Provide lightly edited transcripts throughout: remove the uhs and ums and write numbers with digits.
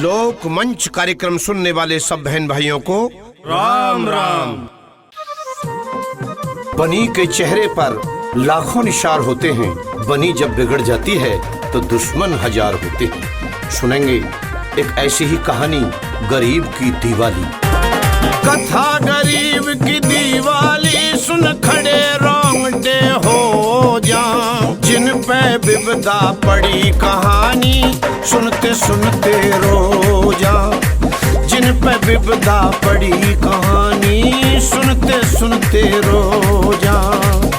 लोक मंच कार्यक्रम सुनने वाले सब बहन भाइयों को राम राम। बनी के चेहरे पर लाखों निशार होते हैं, बनी जब बिगड़ जाती है तो दुश्मन हजार होते हैं। सुनेंगे एक ऐसी ही कहानी, गरीब की दिवाली। कथा गरीब की दिवाली, सुन खड़े रोंगटे हो जाऊं। जिन पे विपदा पड़ी कहानी, सुनते सुनते रो जाऊं। जिन पे विपदा पड़ी कहानी, सुनते सुनते रो जाऊं।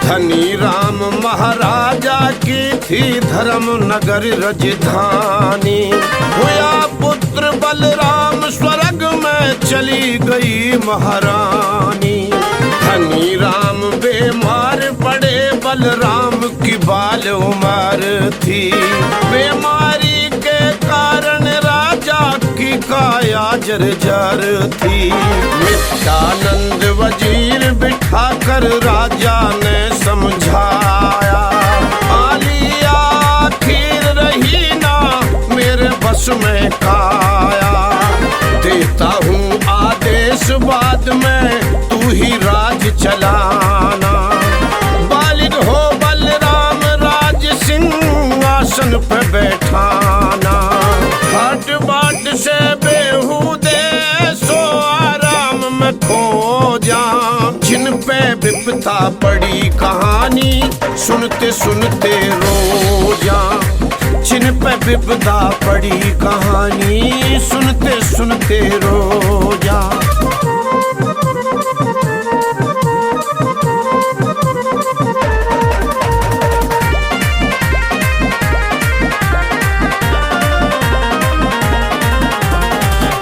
धनी राम महाराजा की थी धर्म नगर राजधानी। हुआ पुत्र बलराम, स्वर्ग में चली गई महारानी। धनी राम बीमार पड़े, बलराम की बाल उमर थी। बीमारी के कारण राजा की काया जर्जर थी। मिथ्यानंद वजीर बिठाकर राजा ने समझाया, आलिया आखिर रही ना मेरे बस में काया। देता हूँ आदेश बाद में, तू ही राज चलाना। बालिग हो बलराम, राज सिंहासन पे बैठाना। हट बाट से बेहूदे, सो आराम में खो जा। जिन पे विपदा पड़ी कहानी, सुनते सुनते रो जा। जिन पे विपदा पड़ी कहानी, सुनते सुनते रो जा।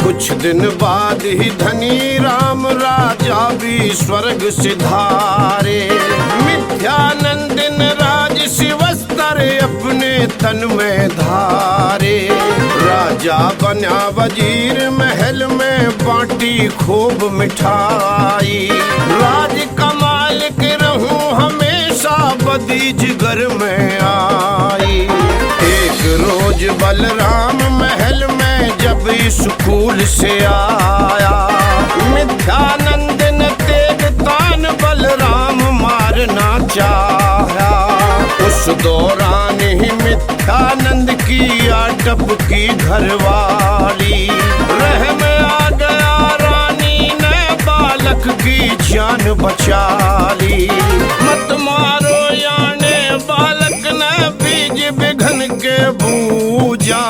कुछ दिन बाद ही धनी राम राजा भी स्वर्ग सिधारे। मिथ्यानंद राज शिवस्तर अपने तन में धारे। राजा बना वजीर, महल में बांटी खूब मिठाई। राज कमाल के रहूं हमेशा, बदी जिगर में आई। एक रोज बलराम महल में जब स्कूल से आया, मिथ्यानंद ने तेज तान बलराम मारना चाहा। उस दौरान ही मिथ्यानंद की आटप की घरवाली। रहम आ गया, रानी ने बालक की जान बचा ली। मत मारो याने बालक ने बीज बिघन के बूझा।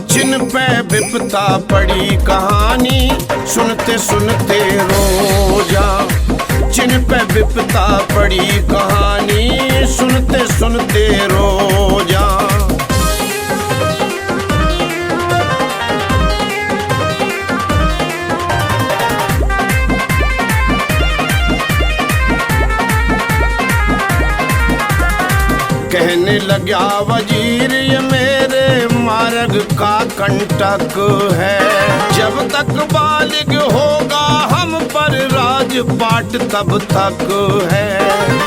जिन पे विपदा पड़ी कहानी, सुनते सुनते रो जा। जिन पे विपदा पड़ी कहानी, सुनते सुनते रो जा। कहने लगा वजीर, ये मेरे मार्ग का कंटक है। जब तक बालिग होगा हम पर राजपाट तब तक है।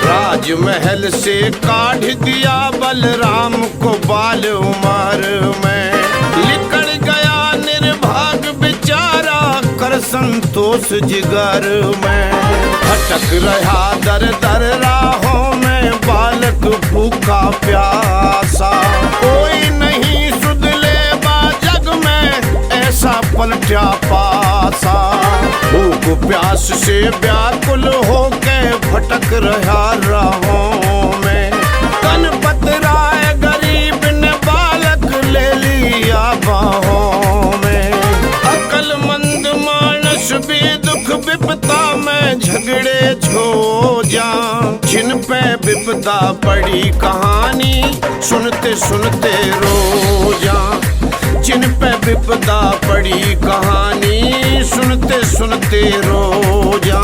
राजमहल से काढ़ दिया बलराम को बाल उमर में। लिकड़ गया निर्भाग बेचारा, कर संतोष जिगर में। भटक रहा दर दर राहों में, बालक भूखा प्यासा। कोई नहीं सुध ले जग में, ऐसा पलटा पासा। भूख प्यास से व्याकुल होके भटक रहा राहों में। गणपत राय गरीब ने बालक ले लिया बाहों में। अकलमंद मानस भी दुख विपदा में झगड़े झो जा। जिन पे विपदा पड़ी कहानी, सुनते सुनते रो जा। जिन पे विपदा पड़ी कहानी, सुनते सुनते रो जा।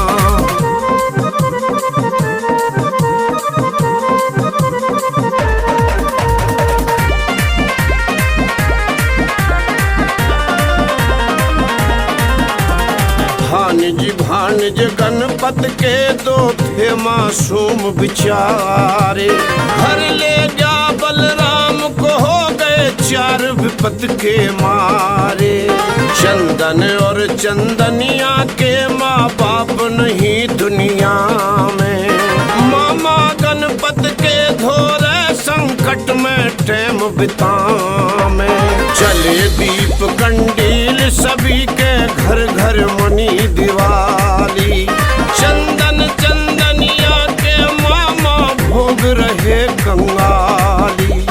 निज गणपत के दो थे मासूम बिचारे। घर ले जा बलराम को हो गए चार विपत के मारे। चंदन और चंदनिया के माँ बाप नहीं दुनिया में। मामा गणपत के धोरे संकट में टैम बिता में। चले दीप कंडील सभी के घर घर मनी दिवाली। चंदन चंदनिया के मामा भोग रहे कंगाली।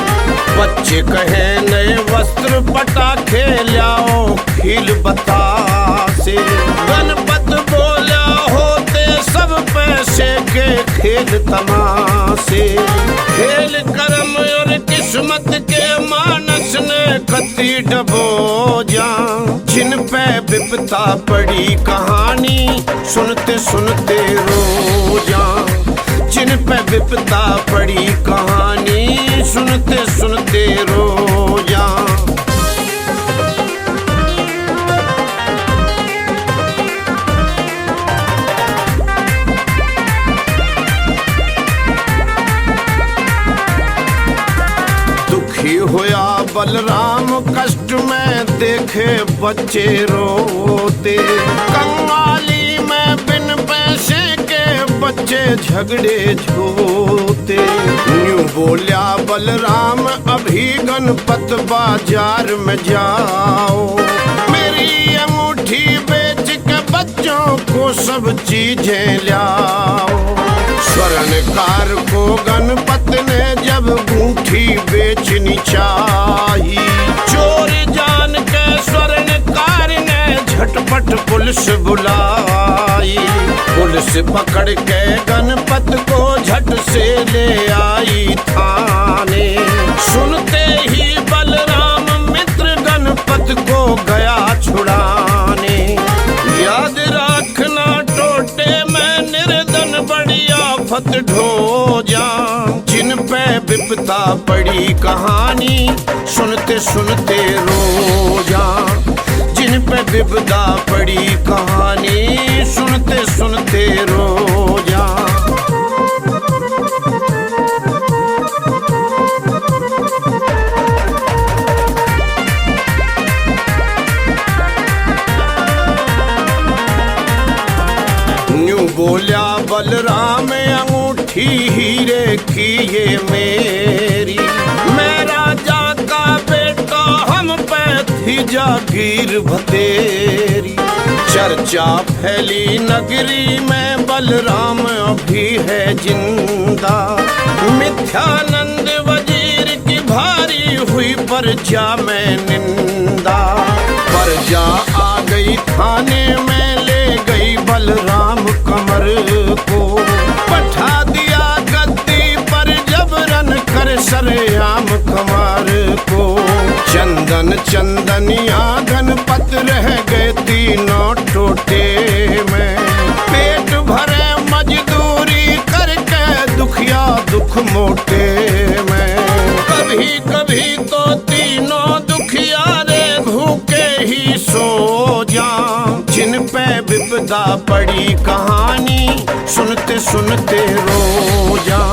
बच्चे कहे नए वस्त्र पटाखे लाओ खिल बतासे। गणपत बोला होते सब पैसे के खेल तमाशे। खेल कर्म और किस्मत के मानस ने कति डबो जा। जिन पे विपता पड़ी कहानी सुनते सुनते रो जा। जिन पे विपता पड़ी कहानी सुनते सुनते रो जा। दुखी होया बलराम कष्ट में देखे बच्चे रोते। कंगाली में बिन पैसे के बच्चे झगड़े झूते। न्यू बोलिया बलराम अभी गणपत बाजार में जाओ। मेरी अंगूठी बेच के बच्चों को सब चीजें लाओ। स्वर्णकार को गणपत ने जब अंगूठी बेचनी चाही। चोर जान के स्वर्णकार ने झटपट पुलिस बुलाई। पुलिस पकड़ के गणपत को झट से ले आई थाने। सुनते ही बलराम मित्र गणपत को गया छुड़ाने। याद रखना टोटे में निर्धन बड़ी आफत ढो जा। जिन पे विपता पड़ी कहानी सुनते सुनते रो जा। जिन पे विपदा पड़ी कहानी सुनते सुनते रो जा। न्यू बोलिया बलराम अंगूठी हीरे की ये मेरी। मैं राजा का बेटा हम पे थी जागीर भतेरी। चर्चा फैली नगरी में बलराम अभी है जिंदा। मिथ्यानंद वजीर की भारी हुई प्रजा में निंदा। प्रजा आ गई थाने में ले गई बलराम कमर को। बैठा दिया गद्दी पर जबरन कर सरेआम कमर को। चंदन चंदनिया गणपत रह गए तीनों टोटे में। पेट भरे मजदूरी करके दुखिया दुख मोटे में। कभी कभी तो तीनों दुखिया रे भूखे ही सो जा। जिन पे विपदा पड़ी कहानी सुनते सुनते रो जा।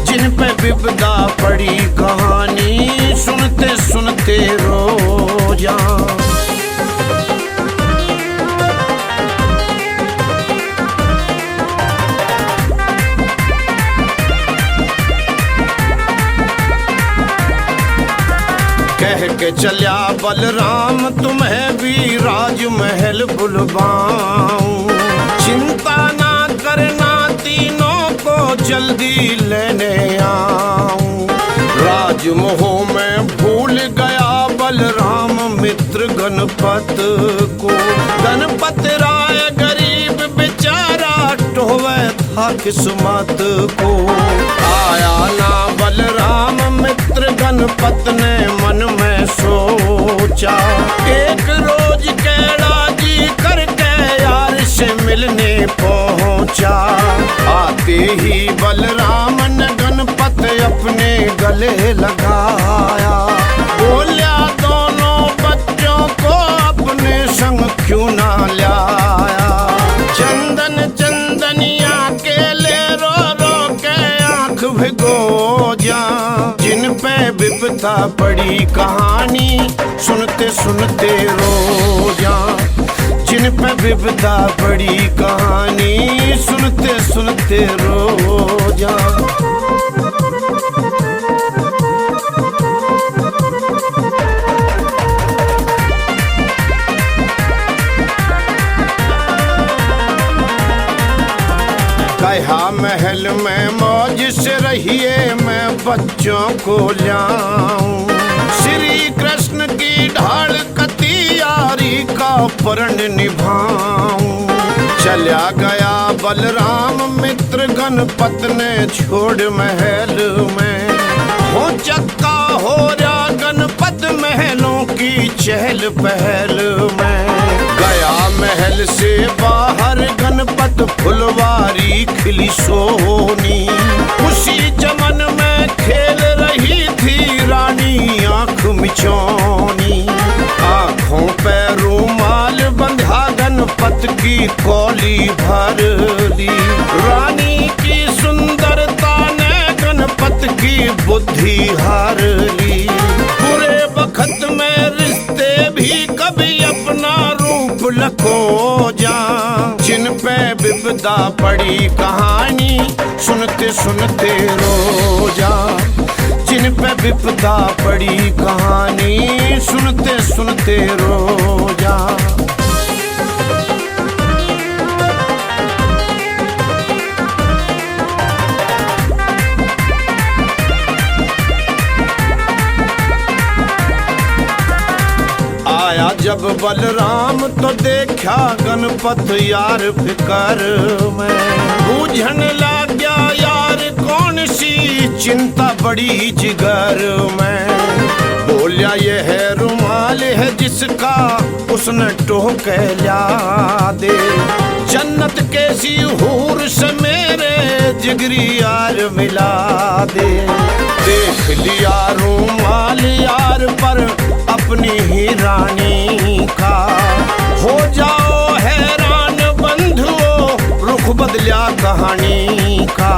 जिन पे विपदा पड़ी कहानी सुनते सुनते रो जा। कह के चलिया बलराम तुम्हें भी राजमहल बुलवाऊं। चिंता ना करना तीनों को जल्दी लेने आऊं। राजमोह में भूल गया बलराम मित्र गणपत को। गणपत राय गरीब बेचारा टोवे था किस्मत को। आया ना बलराम मित्र गणपत ने मन में सोचा। एक रोज कैड़ा जी करके यार से मिलने पहुंचा। आते ही बलराम ने गणपत अपने गले लगाया। बोलिया दोनों बच्चों को अपने संग क्यों ना लाया। चंद भिगो जा। जिन पे विपदा पड़ी कहानी सुनते सुनते रो जा। जिन पे विपदा पड़ी कहानी सुनते सुनते रो जा। कहा महल में मौज से रहिए मैं बच्चों को लाऊं। श्री कृष्ण की ढाल कतियारी का प्रण निभाऊं। चला गया बलराम मित्र गणपत ने छोड़ महल में। हो चक्का हो रहा गणपत महलों की चहल पहल में। गया महल से बाहर गणपत फुलवारी खिली सोनी। उसी चमन में खेल रही थी रानी आंख मिचौनी। आंखों पे रूमाल बंधा गणपत की कौली भर ली। रानी की सुंदरता ने गणपत की बुद्धि हार ली। बुरे वक्त में रिश्ते भी कभी अपना रूप लखो जा। जिन पे विपदा पड़ी कहानी सुनते सुनते रो जा। जिन पे विपदा पड़ी कहानी सुनते सुनते रो जा। आया जब बलराम तो देखा गणपत यार फिकर में। बूझन लग गया यार कौन सी चिंता बड़ी जिगर में। बोलिया ये है रुमाल है जिसका उसने टोक ला दे। जन्नत के सी हूर से मेरे जिगरी यार मिला दे। देख लिया रुमाल यार पर अपनी ही रानी का। हो जाओ हैरान बंधुओं रुख बदलिया कहानी का।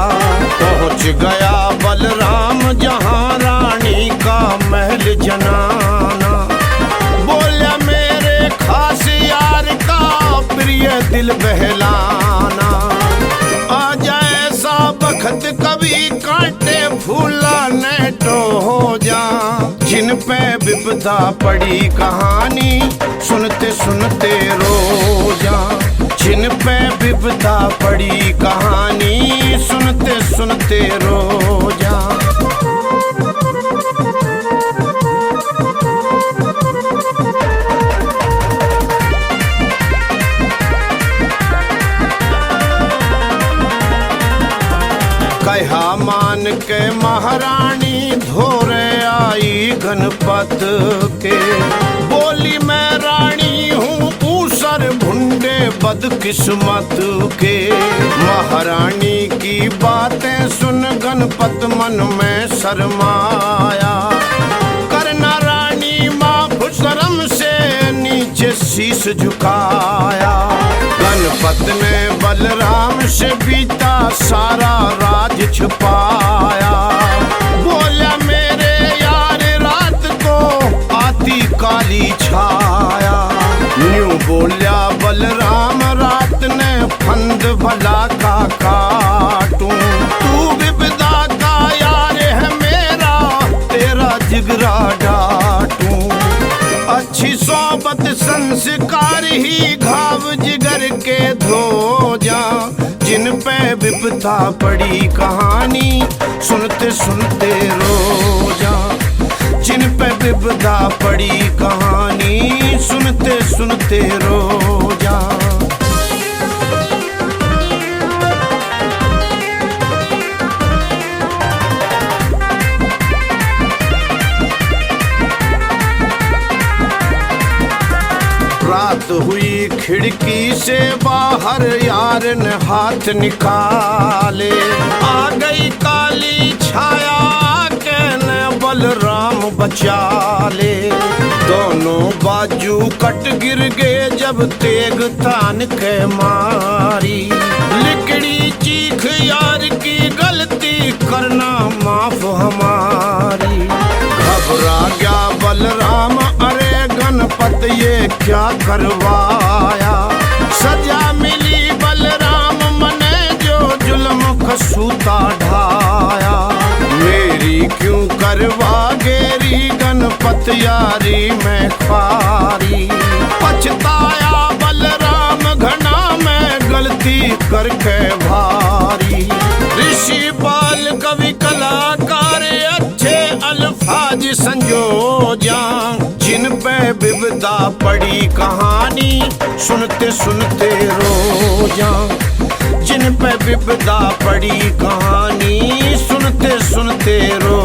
पहुंच गया बलराम जहां रानी का महल जनाना। बोला मेरे खास यार का प्रिय दिल बहलाना। आ जाए ऐसा बखत कभी कांटे फूला न तो हो जा। जिन पे विपदा पड़ी कहानी सुनते सुनते रो जा। जिन पे विपदा पड़ी कहानी सुनते सुनते रो जा। कहा मान के महारानी धोरे आई गणपत के। बोली मैं रानी हूँ ऊसर भुंडे बदकिस्मत के। महारानी की बातें सुन गणपत मन में शर्माया। करना रानी माफ शर्म से नीचे शीश झुकाया। गणपत ने बलराम से बीता सारा राज छुपाया। बोला मेरे यार रात को आती काली छाया। न्यू बोला बलराम रात ने फंद भला का काटूं। तू विपदा का यार है मेरा तेरा जिगरा डाटूं। अच्छी सोबत संस्कार ही घाव जिगर के धो जा। जिन पे विपदा पड़ी कहानी सुनते सुनते रो जा। जिन पे विपदा पड़ी कहानी सुनते सुनते रो जा। रात हुई खिड़की से बाहर यार ने हाथ निकाले। आ गई काली छाया कहने बलराम बचा ले। दोनों बाजू कट गिर गए जब तेग तान के मारी। लिकड़ी चीख यार की गलती करना साथ ये क्या करवाया। सजा मिली बलराम मने जो जुल्म कसूता ढाया। मेरी क्यों करवा गेरी गणपत यारी में खारी। पछताया बलराम घना में गलती करके भारी। ऋषि बाल कवि कलाकार अच्छे अल्फाज संजोजा। जिन पे विविधा पड़ी कहानी सुनते सुनते रोजा। जिन पे विविधा पड़ी कहानी सुनते सुनते रो